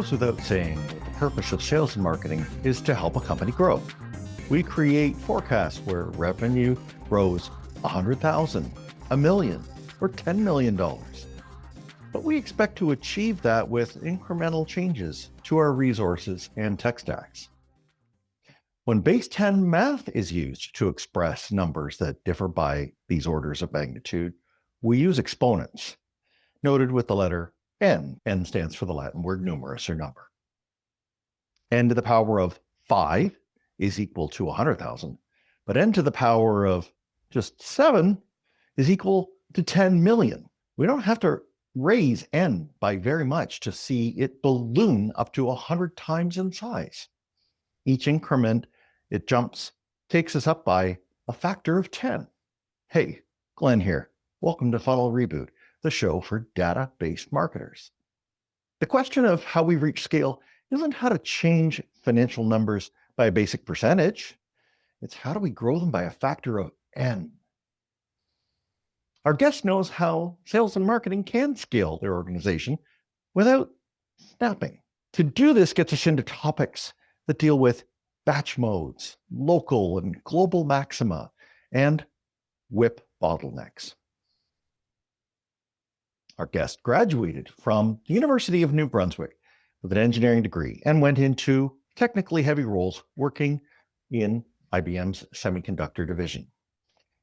goes without saying, the purpose of sales and marketing is to help a company grow. We create forecasts where revenue grows $100,000, $1 million, or $10 million. But we expect to achieve that with incremental changes to our resources and tech stacks. When base 10 math is used to express numbers that differ by these orders of magnitude, we use exponents, noted with the letter n. N stands for the Latin word numerus, or number. N to the power of 5 is equal to 100,000, but n to the power of just 7 is equal to 10 million. We don't have to raise n by very much to see it balloon up to 100 times in size. Each increment it jumps takes us up by a factor of 10. Hey, Glenn here. Welcome to Funnel Reboot, the show for data-based marketers. The question of how we reach scale isn't how to change financial numbers by a basic percentage. It's how do we grow them by a factor of n. Our guest knows how sales and marketing can scale their organization without snapping. To do this gets us into topics that deal with batch modes, local and global maxima, and WIP bottlenecks. Our guest graduated from the University of New Brunswick with an engineering degree and went into technically heavy roles working in IBM's semiconductor division.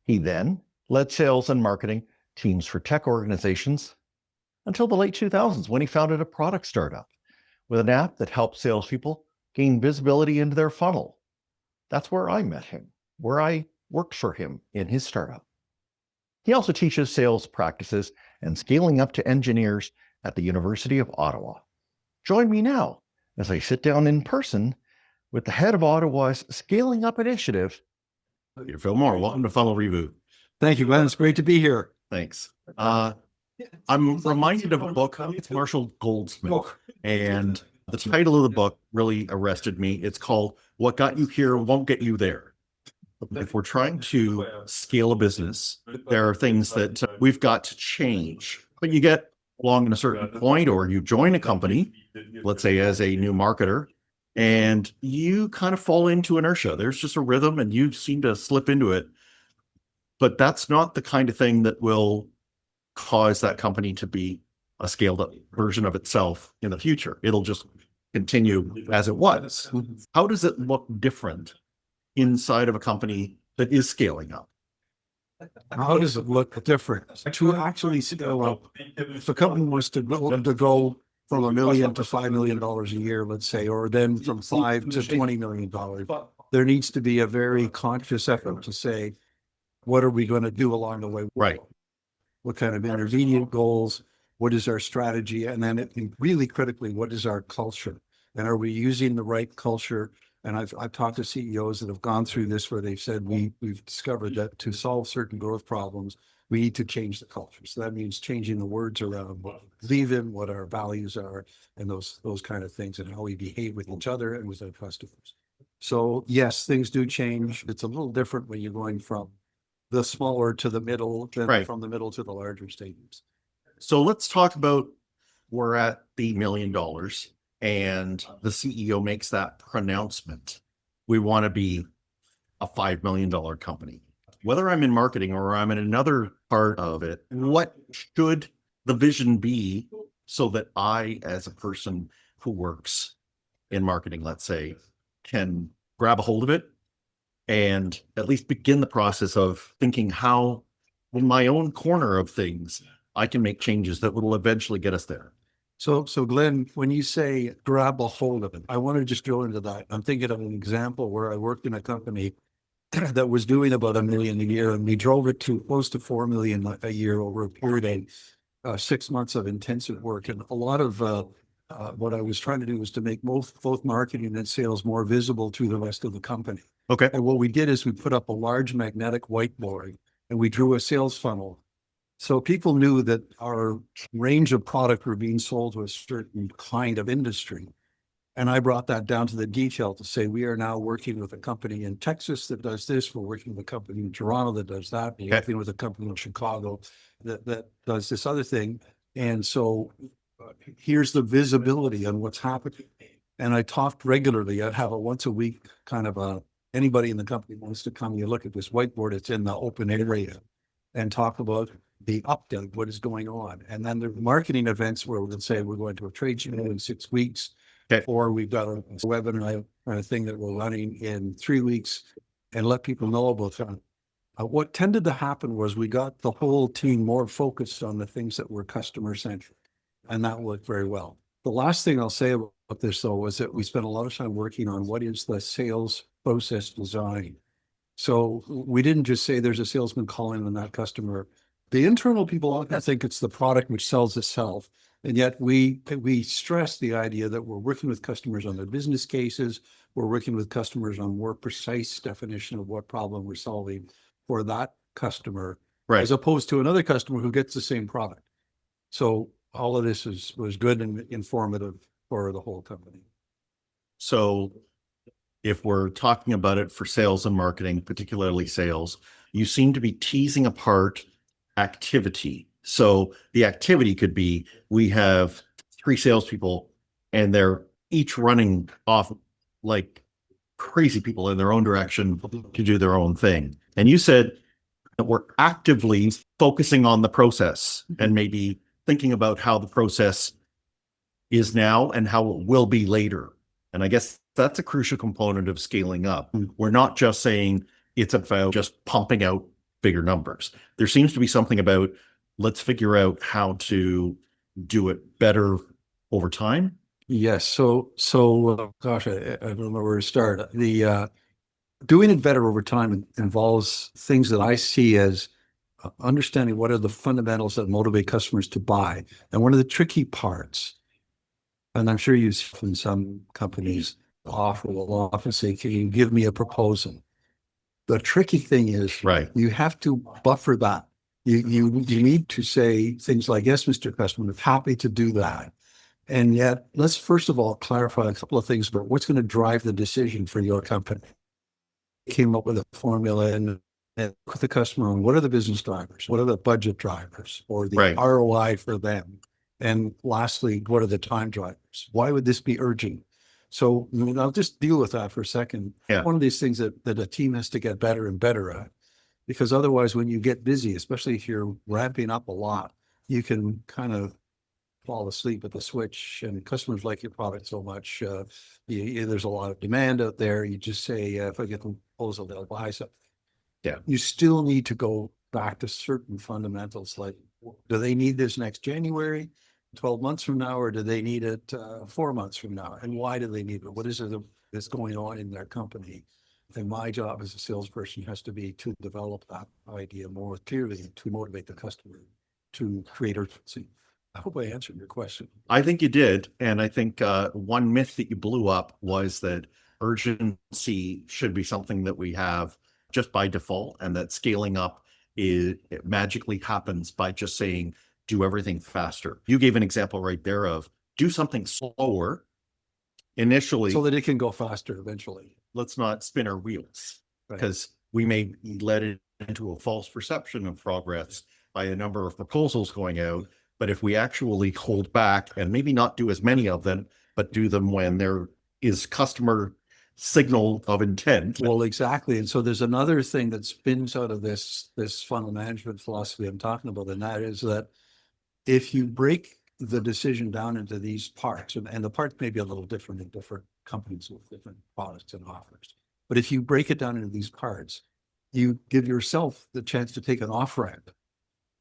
He then led sales and marketing teams for tech organizations until the late 2000s when he founded a product startup with an app that helped salespeople gain visibility into their funnel. That's where I met him, where I worked for him in his startup. He also teaches sales practices and scaling up to engineers at the University of Ottawa. Join me now as I sit down in person with the head of Ottawa's Scaling Up Initiative, Peter Fillmore. Welcome to Funnel Reboot. Thank you, Glenn. It's great to be here. Thanks. I'm reminded of a book. It's Marshall Goldsmith, and the title of the book really arrested me. It's called What Got You Here Won't Get You There. If we're trying to scale a business, there are things that we've got to change. But you get along at a certain point, or you join a company, let's say as a new marketer, and you kind of fall into inertia. There's just a rhythm and you seem to slip into it. But that's not the kind of thing that will cause that company to be a scaled up version of itself in the future. It'll just continue as it was. How does it look different inside of a company that is scaling up? How does it look different? To actually scale up, if a company was to go from $1 million to $5 million a year, let's say, or then from $5 to $20 million, there needs to be a very conscious effort to say, what are we going to do along the way? Right. What kind of intermediate goals? What is our strategy? And then really critically, what is our culture? And are we using the right culture? And I've talked to CEOs that have gone through this where they've said, we've discovered that to solve certain growth problems, we need to change the culture. So that means changing the words around what we believe in, what our values are, and those kind of things, and how we behave with each other and with our customers. So yes, things do change. It's a little different when you're going from the smaller to the middle than from the middle to the larger stages. So let's talk about, we're at the $1 million and the CEO makes that pronouncement. We want to be a $5 million company. Whether I'm in marketing or I'm in another part of it, what should the vision be so that I, as a person who works in marketing, let's say, can grab a hold of it and at least begin the process of thinking how, in my own corner of things, I can make changes that will eventually get us there. So Glenn, when you say grab a hold of it, I want to just go into that. I'm thinking of an example where I worked in a company that was doing about $1 million a year, and we drove it to close to $4 million a year over a period of 6 months of intensive work. And a lot of what I was trying to do was to make both marketing and sales more visible to the rest of the company. Okay. And what we did is we put up a large magnetic whiteboard and we drew a sales funnel. So people knew that our range of product were being sold to a certain kind of industry. And I brought that down to the detail to say, we are now working with a company in Texas that does this. We're working with a company in Toronto that does that. We're working with a company in Chicago that does this other thing. And so here's the visibility on what's happening. And I talked regularly. I'd have a once a week kind of anybody in the company wants to come, you look at this whiteboard, it's in the open area, and talk about the update, what is going on. And then the marketing events where we'll say we're going to a trade show in 6 weeks, Okay. or we've got a webinar kind of thing that we're running in 3 weeks, and let people know about that. What tended to happen was we got the whole team more focused on the things that were customer centric, and that worked very well. The last thing I'll say about this though was that we spent a lot of time working on what is the sales process design. So we didn't just say there's a salesman calling on that customer. The internal people often think it's the product which sells itself. And yet we stress the idea that we're working with customers on their business cases. We're working with customers on more precise definition of what problem we're solving for that customer, Right. as opposed to another customer who gets the same product. So all of this was good and informative for the whole company. So if we're talking about it for sales and marketing, particularly sales, you seem to be teasing apart activity. So the activity could be, we have 3 salespeople and they're each running off like crazy people in their own direction to do their own thing. And you said that we're actively focusing on the process and maybe thinking about how the process is now and how it will be later. And I guess that's a crucial component of scaling up. We're not just saying it's about just pumping out bigger numbers. There seems to be something about, let's figure out how to do it better over time. Yes. So gosh, I don't know where to start. The doing it better over time involves things that I see as understanding what are the fundamentals that motivate customers to buy. And one of the tricky parts, and I'm sure you've seen some companies will often say, can you give me a proposal? The tricky thing is, Right. you have to buffer that. You need to say things like, yes, Mr. Customer, I'm happy to do that. And yet, let's first of all clarify a couple of things about what's going to drive the decision for your company. Came up with a formula and with the customer on what are the business drivers, what are the budget drivers, or the Right. ROI for them. And lastly, what are the time drivers? Why would this be urgent? So I'll just deal with that for a second. Yeah. One of these things that a team has to get better and better at, because otherwise when you get busy, especially if you're ramping up a lot, you can kind of fall asleep at the switch, and customers like your product so much. There's a lot of demand out there. You just say, if I get the proposal, they'll buy something. Yeah. You still need to go back to certain fundamentals, like, do they need this next January, 12 months from now, or do they need it 4 months from now? And why do they need it? What is it that's going on in their company? And my job as a salesperson has to be to develop that idea more clearly to motivate the customer to create urgency. I hope I answered your question. I think you did. And I think one myth that you blew up was that urgency should be something that we have just by default, and that scaling up it magically happens by just saying, do everything faster. You gave an example right there of do something slower initially, so that it can go faster eventually. Let's not spin our wheels, Right. because we may let it into a false perception of progress by a number of proposals going out. But if we actually hold back and maybe not do as many of them, but do them when there is customer signal of intent. Well, exactly. And so there's another thing that spins out of this funnel management philosophy I'm talking about, and that is that if you break the decision down into these parts, and the parts may be a little different in different companies with different products and offers, but if you break it down into these parts, you give yourself the chance to take an off ramp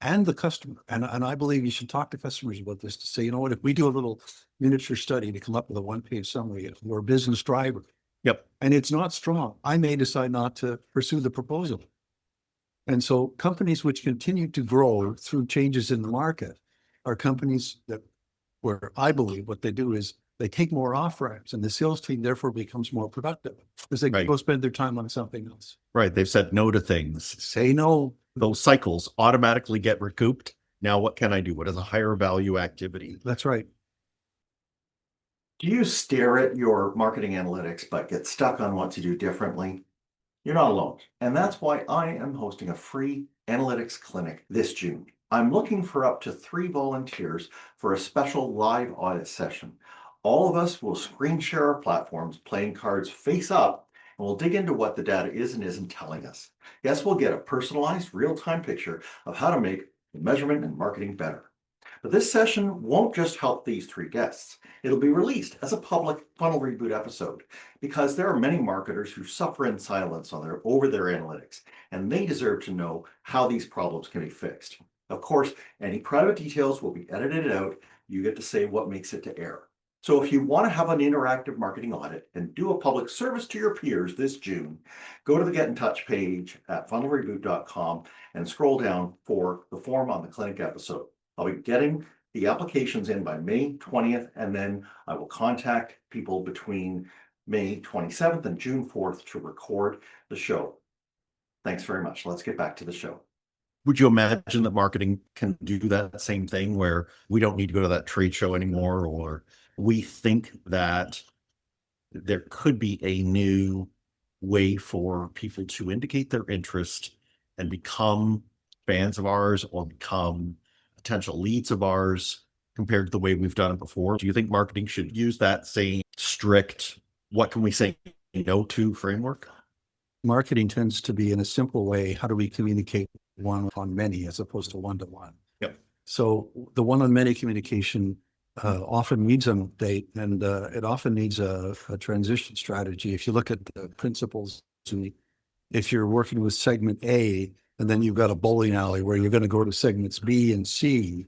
and the customer. And I believe you should talk to customers about this to say, you know what, if we do a little miniature study to come up with a 1-page summary of your business driver, Yep. and it's not strong, I may decide not to pursue the proposal. And so companies which continue to grow through changes in the market are companies that, where I believe what they do is they take more off ramps, and the sales team therefore becomes more productive because they Right. go spend their time on something else. Right. They've said no to things. Say no. Those cycles automatically get recouped. Now, what can I do? What is a higher value activity? That's right. Do you stare at your marketing analytics, but get stuck on what to do differently? You're not alone. And that's why I am hosting a free analytics clinic this June. I'm looking for up to 3 volunteers for a special live audit session. All of us will screen share our platforms, playing cards face up, and we'll dig into what the data is and isn't telling us. Yes, we'll get a personalized, real-time picture of how to make measurement and marketing better. But this session won't just help these 3 guests. It'll be released as a public Funnel Reboot episode because there are many marketers who suffer in silence over their analytics, and they deserve to know how these problems can be fixed. Of course, any private details will be edited out. You get to say what makes it to air. So if you want to have an interactive marketing audit and do a public service to your peers this June, go to the Get in Touch page at funnelreboot.com and scroll down for the form on the clinic episode. I'll be getting the applications in by May 20th, and then I will contact people between May 27th and June 4th to record the show. Thanks very much. Let's get back to the show. Would you imagine that marketing can do that same thing where we don't need to go to that trade show anymore, or we think that there could be a new way for people to indicate their interest and become fans of ours or become potential leads of ours compared to the way we've done it before? Do you think marketing should use that same strict, what can we say no to framework? Marketing tends to be in a simple way. How do we communicate one on many as opposed to one to one? Yep. So the one on many communication often needs an update, and it often needs a transition strategy. If you look at the principles, if you're working with segment A, and then you've got a bowling alley where you're going to go to segments B and C,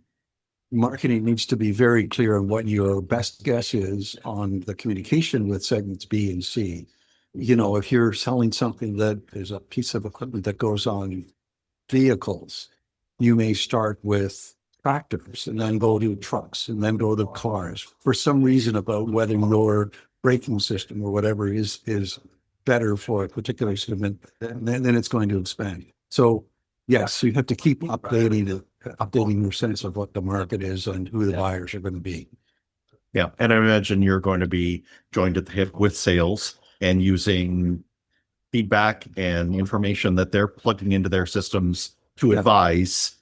marketing needs to be very clear on what your best guess is on the communication with segments B and C. You know, if you're selling something that is a piece of equipment that goes on vehicles, you may start with tractors and then go to trucks and then go to cars for some reason about whether your braking system or whatever is better for a particular segment, and then it's going to expand. So yes, you have to keep updating your sense of what the market is and who the buyers are going to be. Yeah. And I imagine you're going to be joined at the hip with sales and using feedback and information that they're plugging into their systems to advise,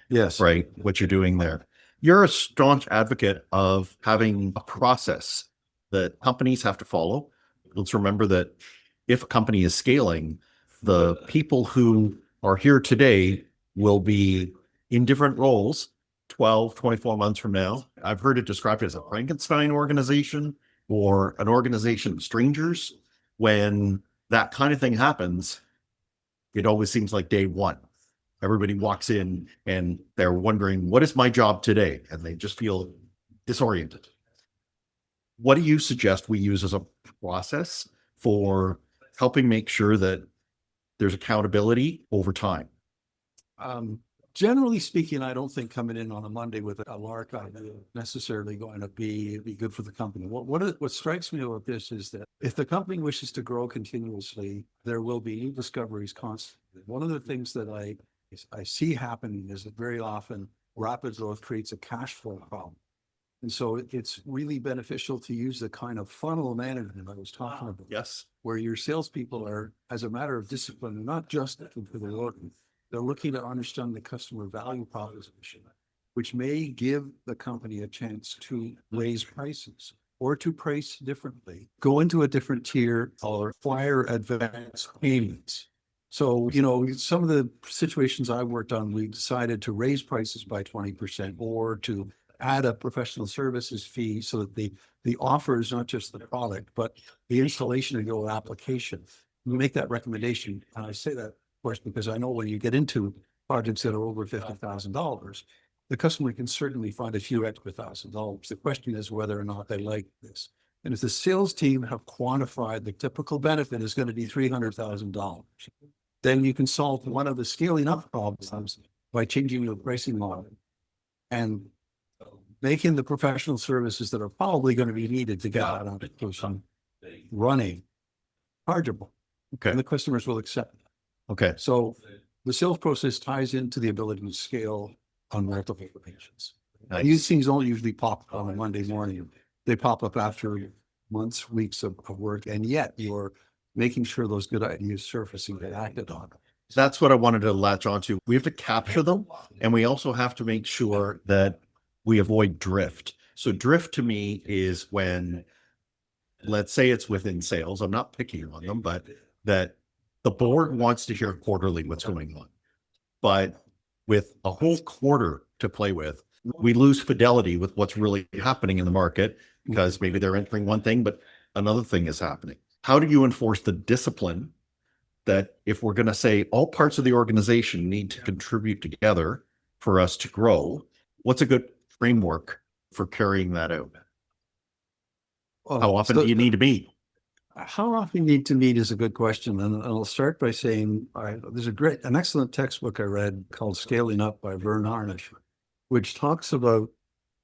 yes, right, what you're doing there. You're a staunch advocate of having a process that companies have to follow. Let's remember that if a company is scaling, the people who are here today will be in different roles 12, 24 months from now. I've heard it described as a Frankenstein organization or an organization of strangers. When that kind of thing happens, it always seems like day one. Everybody walks in and they're wondering, what is my job today? And they just feel disoriented. What do you suggest we use as a process for helping make sure that there's accountability over time? Generally speaking, I don't think coming in on a Monday with a lark idea necessarily going to be good for the company. What strikes me about this is that if the company wishes to grow continuously, there will be new discoveries constantly. One of the things that I see happening is that very often rapid growth creates a cash flow problem. And so it's really beneficial to use the kind of funnel management I was talking about. Yes. Where your salespeople are, as a matter of discipline, not just looking for the order. They're looking to understand the customer value proposition, which may give the company a chance to raise prices or to price differently, go into a different tier, or require advance payments. So, you know, some of the situations I worked on, we decided to raise prices by 20% or to add a professional services fee so that the offer is not just the product, but the installation of your application. We make that recommendation. And I say that, of course, because I know when you get into projects that are over $50,000, the customer can certainly find a few extra $1,000. The question is whether or not they like this. And if the sales team have quantified the typical benefit is going to be $300,000, then you can solve one of the scaling up problems by changing your pricing model and making the professional services that are probably going to be needed to get that application running chargeable. Okay. And the customers will accept that. Okay. So the sales process ties into the ability to scale on multiple locations. Nice. These things don't usually pop up on a Monday morning. They pop up after months, weeks of work, and yet you're making sure those good ideas surface and get acted on. That's what I wanted to latch onto. We have to capture them, and we also have to make sure that we avoid drift. So drift to me is when, let's say it's within sales. I'm not picking on them, but that the board wants to hear quarterly what's going on. But with a whole quarter to play with, we lose fidelity with what's really happening in the market because maybe they're entering one thing, but another thing is happening. How do you enforce the discipline that if we're going to say all parts of the organization need to contribute together for us to grow, what's a good framework for carrying that out? How often do you need to meet? How often you need to meet is a good question. And I'll start by saying there's an excellent textbook I read called Scaling Up by Vern Harnish, which talks about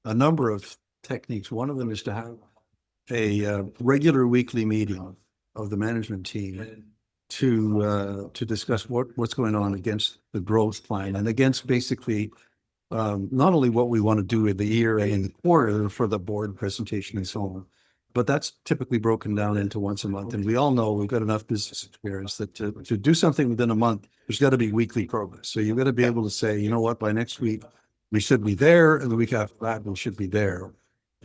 a number of techniques. One of them is to have a regular weekly meeting of the management team to discuss what's going on against the growth plan and against basically not only what we want to do in the year and in the quarter for the board presentation and so on, but that's typically broken down into once a month. And we all know we've got enough business experience that to do something within a month, there's got to be weekly progress. So you've got to be able to say, you know what, by next week, we should be there. And the week after that, we should be there.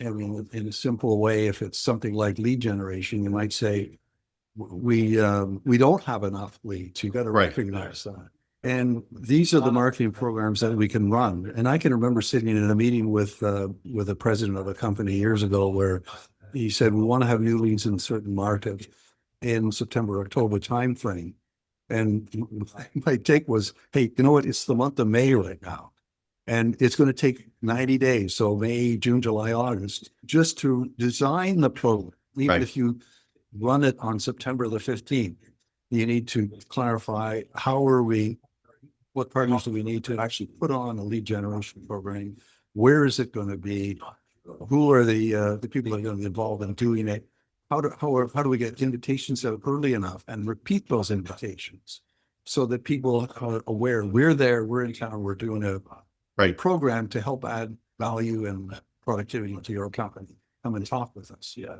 I mean, in a simple way, if it's something like lead generation, you might say, we don't have enough leads. You've got to recognize that. And these are the marketing programs that we can run. And I can remember sitting in a meeting with a president of a company years ago where he said, we want to have new leads in a certain market in September, October timeframe. And my take was, hey, you know what? It's the month of May right now. And it's going to take 90 days. So May, June, July, August, just to design the program. Even if you run it on September the 15th, you need to clarify what partners do we need to actually put on a lead generation program? Where is it going to be? Who are the people that are going to be involved in doing it? How do we get invitations out early enough and repeat those invitations so that people are aware we're there, we're in town, we're doing a program to help add value and productivity to your company. Come and talk with us. Yeah.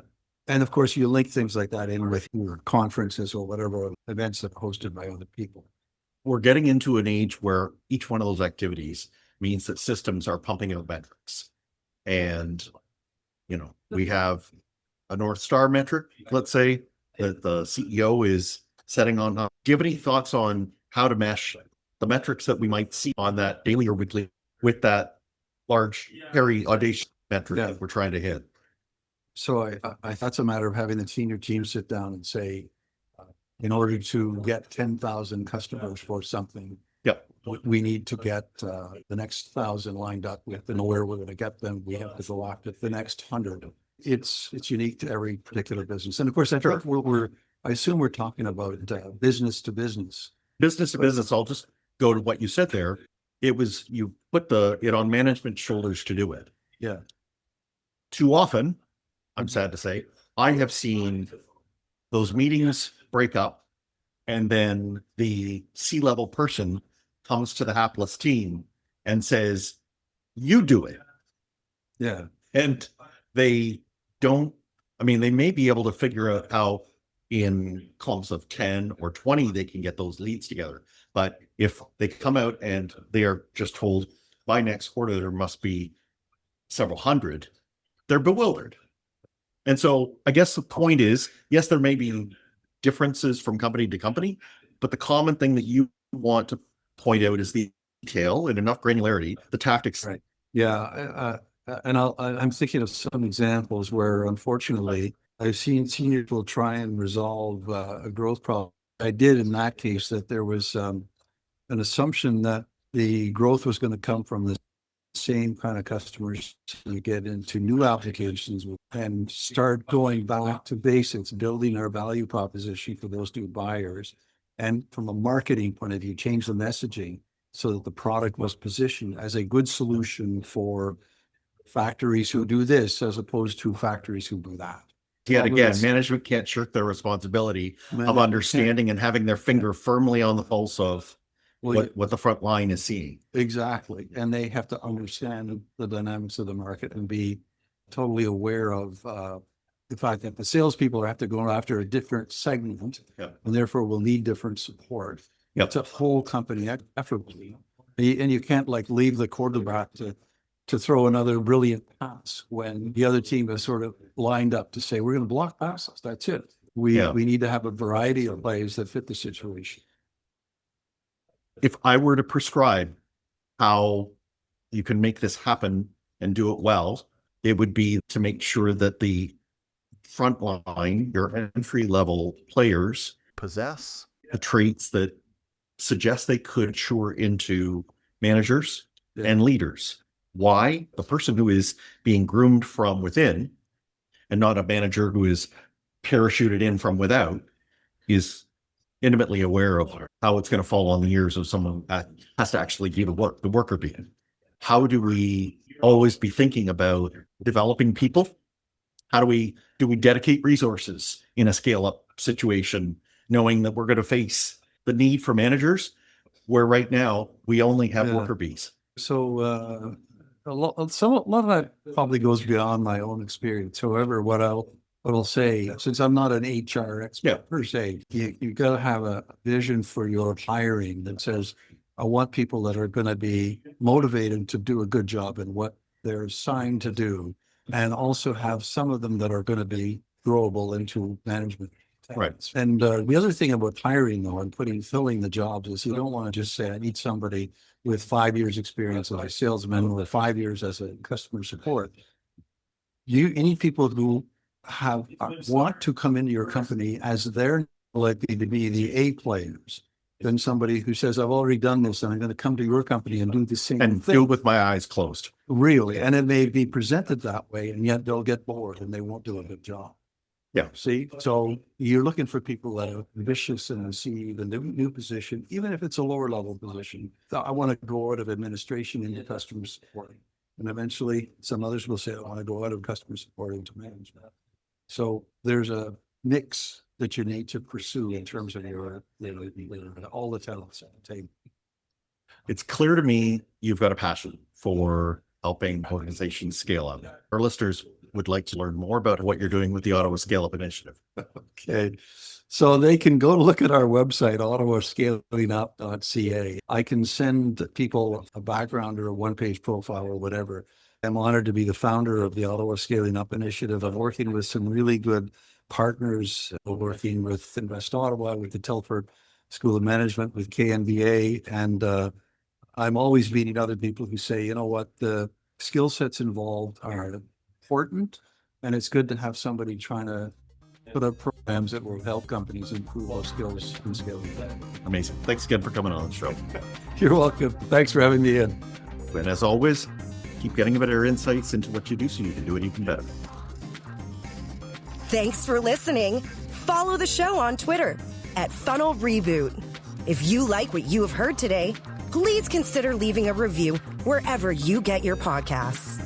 And of course, you link things like that in with your conferences or whatever events that are hosted by other people. We're getting into an age where each one of those activities means that systems are pumping out metrics. And, we have a North Star metric, let's say, that the CEO is setting on. Do you have any thoughts on how to mesh the metrics that we might see on that daily or weekly with that large, hairy, audacious metric that we're trying to hit? So I thought it's a matter of having the senior team sit down and say, in order to get 10,000 customers for something, we need to get the next 1,000 lined up. We have to know where we're going to get them. We have to go after the next 100. It's unique to every particular business. And of course, I assume we're talking about business to business. Business to business. I'll just go to what you said there. It was, you put it on management's shoulders to do it. Yeah. Too often, I'm sad to say, I have seen those meetings break up and then the C-level person comes to the hapless team and says, you do it. Yeah. And they may be able to figure out how in clumps of 10 or 20, they can get those leads together. But if they come out and they are just told by next quarter, there must be several hundred, they're bewildered. And so I guess the point is, yes, there may be differences from company to company, but the common thing that you want to point out is the detail and enough granularity, the tactics. Right. Yeah. And I'm thinking of some examples where, unfortunately, I've seen senior people try and resolve a growth problem. I did in that case that there was an assumption that the growth was going to come from the same kind of customers to get into new applications and start going back to basics, building our value proposition for those new buyers. And from a marketing point of view, change the messaging so that the product was positioned as a good solution for factories who do this as opposed to factories who do that. Yet again, management can't shirk their responsibility of understanding and having their finger firmly on the pulse of what the front line is seeing. Exactly. And they have to understand the dynamics of the market and be totally aware of the fact that the salespeople have to go after a different segment and therefore will need different support. Yep. It's a whole company effort. And you can't like leave the quarterback to throw another brilliant pass when the other team is sort of lined up to say, we're going to block passes. That's it. We need to have a variety of plays that fit the situation. If I were to prescribe how you can make this happen and do it well, it would be to make sure that the front line, your entry level players, possess the traits that suggest they could mature into managers and leaders. Why? The person who is being groomed from within and not a manager who is parachuted in from without is intimately aware of how it's going to fall on the ears of someone that has to actually be the worker bee. How do we always be thinking about developing people? How do we dedicate resources in a scale up situation, knowing that we're going to face the need for managers where right now we only have worker bees? So a lot of that probably goes beyond my own experience. However, what I'll say, since I'm not an HR expert per se, you've got to have a vision for your hiring that says, I want people that are going to be motivated to do a good job in what they're assigned to do, and also have some of them that are going to be growable into management. Right. And the other thing about hiring, though, and filling the jobs is you don't want to just say, I need somebody with 5 years experience as a salesman or 5 years as a customer support. You need people who want to come into your company as they're likely to be the A players than somebody who says, I've already done this and I'm going to come to your company and do the same and thing. do it with my eyes closed. Really. And it may be presented that way, and yet they'll get bored and they won't do a good job. Yeah. See, so you're looking for people that are ambitious and see the new position, even if it's a lower level position. I want to go out of administration into customer support. And eventually some others will say, I want to go out of customer support into management. So there's a mix that you need to pursue in terms of your all the talents at the table. It's clear to me you've got a passion for helping organizations scale up. Our listeners would like to learn more about what you're doing with the Ottawa Scale Up Initiative. Okay. So they can go look at our website, ottawascalingup.ca. I can send people a background or a one-page profile or whatever. I'm honored to be the founder of the Ottawa Scaling Up Initiative. I'm working with some really good partners, working with Invest Ottawa, with the Telford School of Management, with KNBA. And I'm always meeting other people who say, you know what, the skill sets involved are important. And it's good to have somebody trying to put up programs that will help companies improve those skills and scaling. Amazing. Thanks again for coming on the show. You're welcome. Thanks for having me in. And as always, keep getting better insights into what you do so you can do it even better. Thanks for listening. Follow the show on Twitter @Funnel Reboot. If you like what you have heard today, please consider leaving a review wherever you get your podcasts.